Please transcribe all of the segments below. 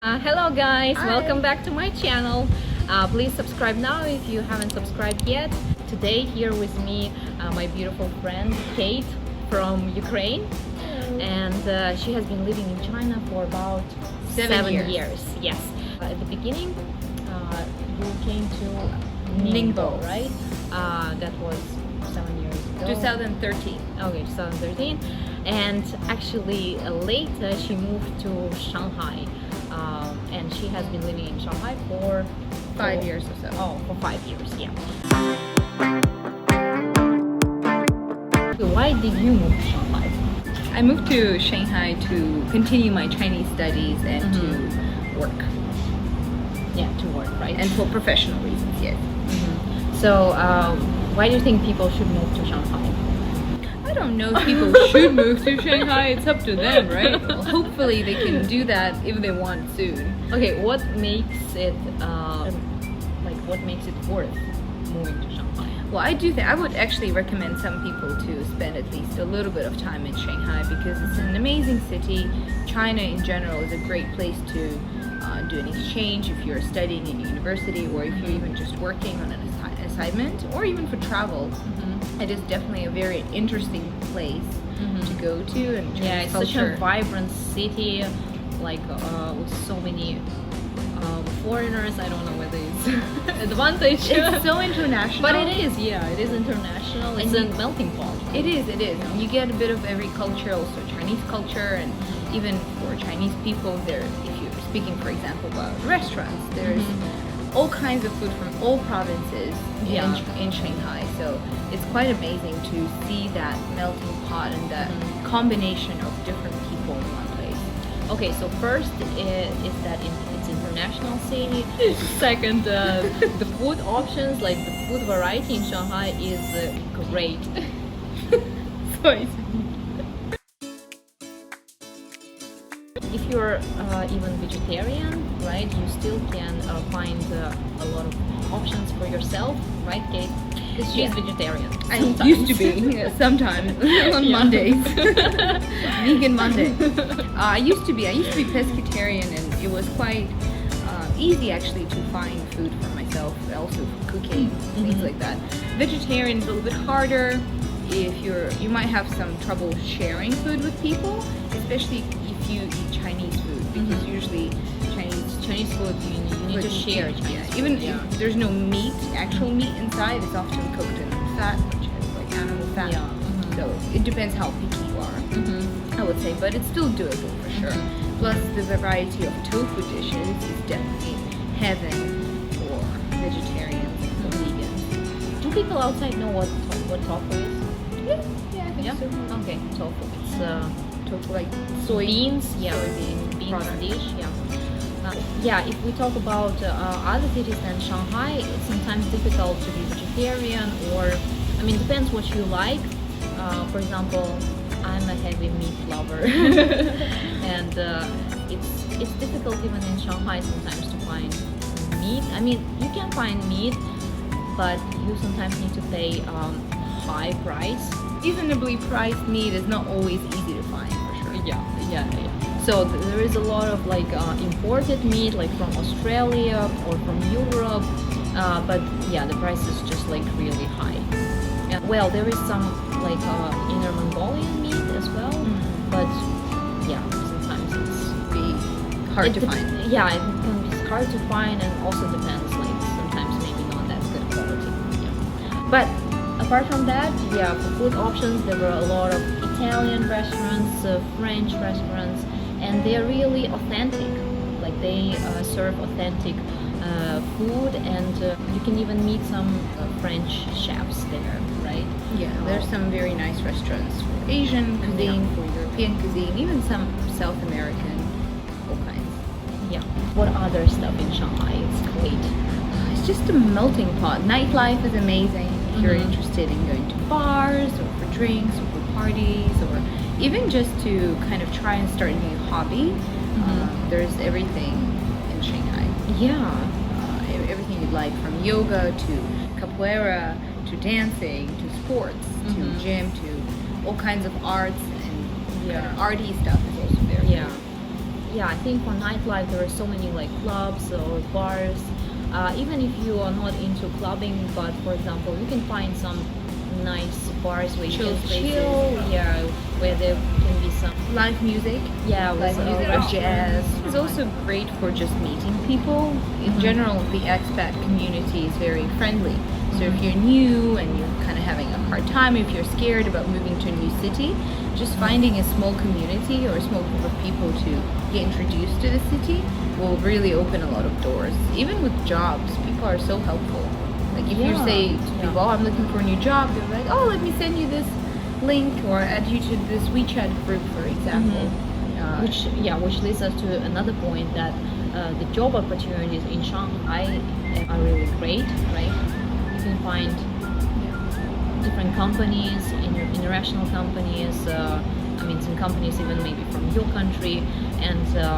Hello guys, Hi. welcome back to my channel. Please subscribe now if you haven't subscribed yet. Today here with me my beautiful friend Kate from Ukraine. And she has been living in China for about 7 years. Yes. At the beginning you came to Ningbo, right? That was 7 years ago. 2013. Okay, 2013. And actually later she moved to Shanghai. And she has been living in Shanghai for 5 years or so. Oh, for 5 years, yeah. Why did you move to Shanghai? I moved to Shanghai to continue my Chinese studies and to work. Yeah, to work, right? And for professional reasons, yes. So, why do you think people should move to Shanghai? I don't know if people should move to Shanghai. It's up to them, right? Well, hopefully they can do that if they want soon. Okay, what makes it what makes it worth moving to Shanghai? Well, I would actually recommend some people to spend at least a little bit of time in Shanghai because it's an amazing city. China in general is a great place to do an exchange if you're studying in university or if you're even just working on an assignment or even for travel. It is definitely a very interesting place to go to, and Yeah, it's such a vibrant city, with so many foreigners. I don't know whether it's advantage. It's so international, But it is, yeah, it is international. It's a melting pot. It is. You get a bit of every culture, also Chinese culture, and even for Chinese people, there. If you're speaking, for example, about restaurants, there's all kinds of food from all provinces in Shanghai. So it's quite amazing to see that melting pot and that combination of different people in one place. Okay, so first is that it's international city. Second, the food options, like the food variety in Shanghai is great. So it's If you're even vegetarian, right, you still can find a lot of options for yourself, right, Kate? Because she's vegetarian. I sometimes. used to be sometimes on Mondays, vegan Monday. I used to be pescatarian, and it was quite easy actually to find food for myself, also for cooking, things like that. Vegetarian is a little bit harder. If you might have some trouble sharing food with people, especially if you eat Chinese food, because usually Chinese food you need to share. Even if there's no meat, actual meat inside, it's often cooked in fat, which is like animal fat. So it depends how picky you are, I would say, but it's still doable for sure. Plus the variety of tofu dishes is definitely heaven for vegetarians and for vegans. Do people outside know what tofu is? Yeah, I think so. Okay, tofu. It's Tofu, like beans, soybean beans product. dish, if we talk about other cities than Shanghai, it's sometimes difficult to be vegetarian, or depends what you like. For example, I'm a heavy meat lover, and it's difficult even in Shanghai sometimes to find meat. You can find meat, but you sometimes need to pay high price. Reasonably priced meat is not always easy to find, for sure. Yeah. So there is a lot of imported meat, like from Australia or from Europe, but the price is just really high. Well, there is some inner Mongolian meat as well, but sometimes it's Hard to find. Yeah, it can be hard to find, and also depends. Sometimes maybe not that good quality. Yeah. But apart from that, for food options, there were a lot of Italian restaurants, French restaurants, and they're really authentic. They serve authentic food, and you can even meet some French chefs there, right? Yeah, there's some very nice restaurants for Asian cuisine, for European cuisine, even some South American, all kinds. Yeah. What other stuff in Shanghai is great? It's just a melting pot. Nightlife is amazing. If you're interested in going to bars or for drinks or for parties, or even just to kind of try and start a new hobby, there's everything in Shanghai. Everything you'd like, from yoga to capoeira to dancing to sports to gym to all kinds of arts, and arty stuff is also there. yeah, I think for nightlife there are so many like clubs or bars. Even if you are not into clubbing, but for example, you can find some nice bars where you Chill can spaces. chill. Yeah, where there can be some Live music. yeah with Live music or restaurants. jazz. It's also great for just meeting people. In Mhm. general, the expat community is very friendly. So if you're new and you're kind of having a hard time, if you're scared about moving to a new city, just finding a small community or a small group of people to get introduced to the city will really open a lot of doors. Even with jobs, people are so helpful. Like if you Yeah, say to yeah. people, "Oh, I'm looking for a new job," they're like, "Oh, let me send you this link or add you to this WeChat group, for example." Which leads us to another point that the job opportunities in Shanghai are really great, right? You can find different companies, international companies. I mean, some companies even maybe from your country, and the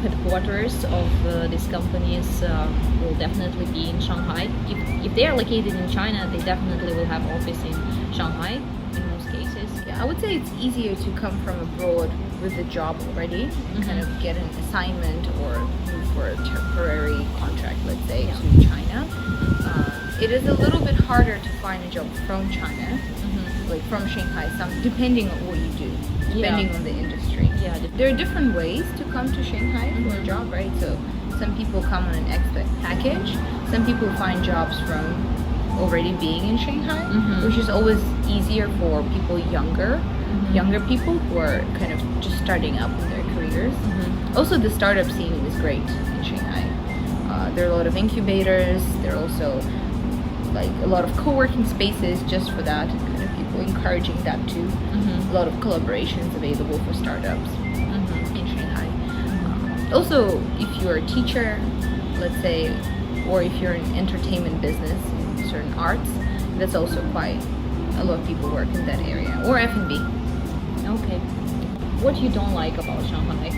headquarters of these companies will definitely be in Shanghai. If they are located in China, they definitely will have office in Shanghai in most cases. Yeah, I would say it's easier to come from abroad with a job already and kind of get an assignment or move for a temporary contract, let's say, Yeah. to China. It is a little bit harder to find a job from China, like from Shanghai, depending on what you do, depending on the industry. Yeah, There are different ways to come to Shanghai for a job, right? So some people come on an expat package. Some people find jobs from already being in Shanghai, which is always easier for people younger people who are kind of just starting up in their careers. Also, the startup scene is great in Shanghai. There are a lot of incubators. There are also like a lot of co-working spaces just for that, kind of people encouraging that too. A lot of collaborations available for startups in Shanghai. Also, if you're a teacher, let's say, or if you're in entertainment business, in certain arts, that's also quite a lot of people work in that area, or F&B. Okay. What you don't like about Shanghai?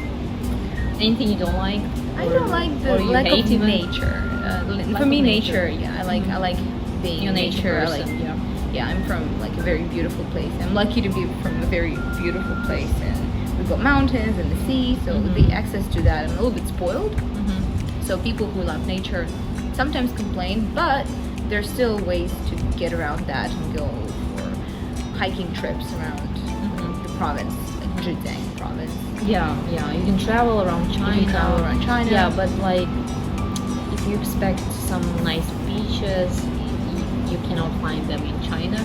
Anything you don't like? I Or- don't like the or you lack hate of even? nature. Lack For me, of nature. nature. Yeah, I like being You're in a nature nature. person, yeah. Yeah, I'm from like a very beautiful place. I'm lucky to be from a very beautiful place, and we've got mountains and the sea, so the access to that, I'm a little bit spoiled. So people who love nature sometimes complain, but there's still ways to get around that and go for hiking trips around the province, like Zhejiang province. Yeah, you can travel around China. You can travel around China. Yeah, but like if you expect some nice beaches, you cannot find them in China.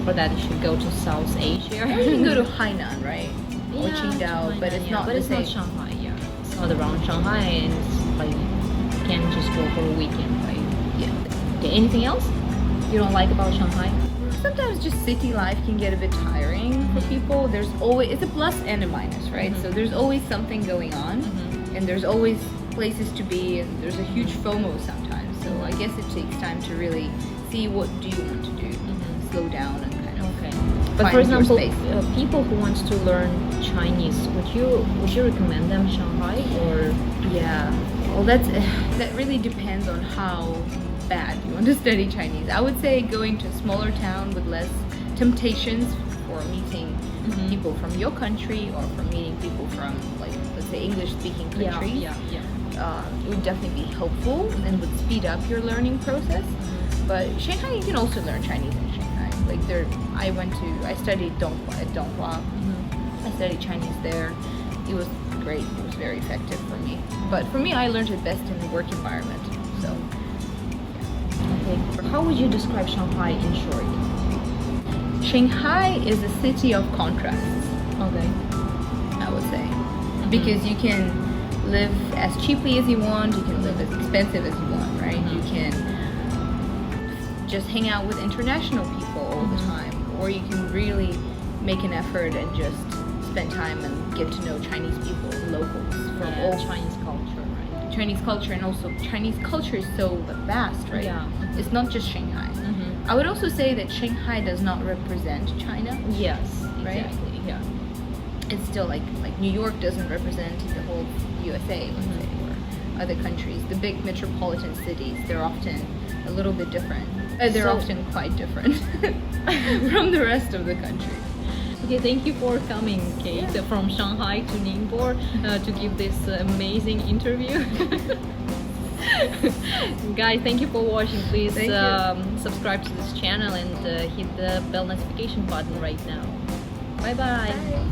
For that, you should go to South Asia. Or you can go to Hainan, right? Or Qingdao, but it's not but the it's same. not Shanghai. Yeah, it's not around Shanghai, and it's like you can't just go for a weekend, right? Yeah. Okay, anything else you don't like about Shanghai? Sometimes just city life can get a bit tiring for people. There's always, it's a plus and a minus, right? So there's always something going on, and there's always places to be, and there's a huge FOMO sometimes. So I guess it takes time to really see what do you want to do, slow down and kind of Okay. But find for your example, space. people who want to learn Chinese, would you recommend them Shanghai or? Yeah, well, that really depends on how bad you want to study Chinese. I would say going to a smaller town with less temptations for meeting people from your country or from meeting people from, like, let's say English-speaking countries. It would definitely be helpful and would speed up your learning process. But Shanghai, you can also learn Chinese in Shanghai. Like I studied at Donghua. I studied Chinese there. It was great. It was very effective for me. But for me, I learned it best in the work environment. So Okay. How would you describe Shanghai in short? Shanghai is a city of contrasts, Okay. I would say. Because you can live as cheaply as you want, you can live as expensive as you want, right? You can just hang out with international people all the time, or you can really make an effort and just spend time and get to know Chinese people, locals from all Chinese culture, right? Chinese culture. And also Chinese culture is so vast, right? Yeah. It's not just Shanghai. I would also say that Shanghai does not represent China. Yes, Right? exactly. Yeah. It's still like New York doesn't represent the whole USA, let's say, or other countries. The big metropolitan cities, they're often a little bit different. They're So- often quite different from the rest of the country. Okay, thank you for coming, Kate, from Shanghai to Ningbo to give this amazing interview. Guys, thank you for watching. Please Thank you. subscribe to this channel and hit the bell notification button right now. Bye bye. Bye.